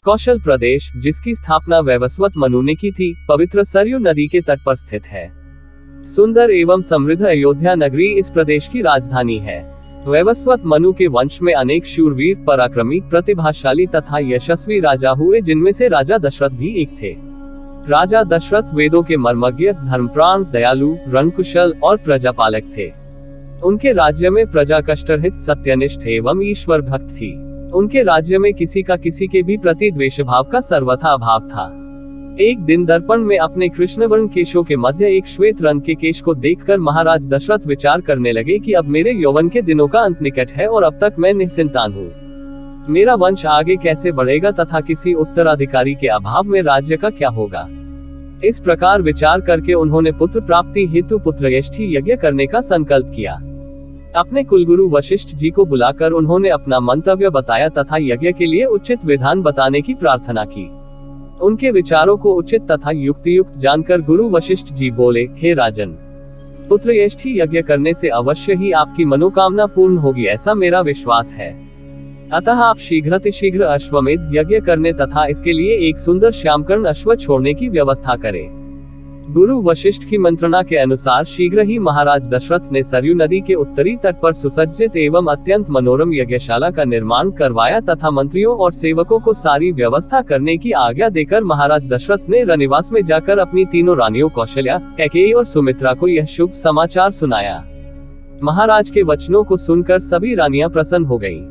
कौशल प्रदेश, जिसकी स्थापना वैवस्वत मनु ने की थी, पवित्र सरयू नदी के तट पर स्थित है। सुंदर एवं समृद्ध अयोध्या नगरी इस प्रदेश की राजधानी है। वैवस्वत मनु के वंश में अनेक शूरवीर, पराक्रमी, प्रतिभाशाली तथा यशस्वी राजा हुए, जिनमें से राजा दशरथ भी एक थे। राजा दशरथ वेदों के मर्मज्ञ, धर्मप्राण, दयालु, रणकुशल और प्रजापालक थे। उनके राज्य में प्रजा कष्टरहित, सत्यनिष्ठ एवं ईश्वर भक्त थी। उनके राज्य में किसी का किसी के भी प्रति द्वेष भाव का सर्वथा अभाव था। एक दिन दर्पण में अपने कृष्णवर्ण केशों के मध्य एक श्वेत रंग के केश को देखकर महाराज दशरथ विचार करने लगे कि अब मेरे यौवन के दिनों का अंत निकट है और अब तक मैं निःसंतान हूँ। मेरा वंश आगे कैसे बढ़ेगा तथा किसी उत्तराधिकारी के अभाव में राज्य का क्या होगा। इस प्रकार विचार करके उन्होंने पुत्र प्राप्ति हेतु पुत्रयष्टि यज्ञ करने का संकल्प किया। अपने कुलगुरु वशिष्ठ जी को बुलाकर उन्होंने अपना मंतव्य बताया तथा यज्ञ के लिए उचित विधान बताने की प्रार्थना की। उनके विचारों को उचित तथा युक्तियुक्त जानकर गुरु वशिष्ठ जी बोले, हे राजन, पुत्रयष्टि यज्ञ करने से अवश्य ही आपकी मनोकामना पूर्ण होगी, ऐसा मेरा विश्वास है। अतः आप शीघ्रातिशीघ्र अश्वमेध यज्ञ करने तथा इसके लिए एक सुंदर श्यामकर्ण अश्व छोड़ने की व्यवस्था करें। गुरु वशिष्ठ की मंत्रणा के अनुसार शीघ्र ही महाराज दशरथ ने सरयू नदी के उत्तरी तट पर सुसज्जित एवं अत्यंत मनोरम यज्ञशाला का निर्माण करवाया तथा मंत्रियों और सेवकों को सारी व्यवस्था करने की आज्ञा देकर महाराज दशरथ ने रनिवास में जाकर अपनी तीनों रानियों कौशल्या, कैकेयी और सुमित्रा को यह शुभ समाचार सुनाया। महाराज के वचनों को सुनकर सभी रानियां प्रसन्न हो गईं।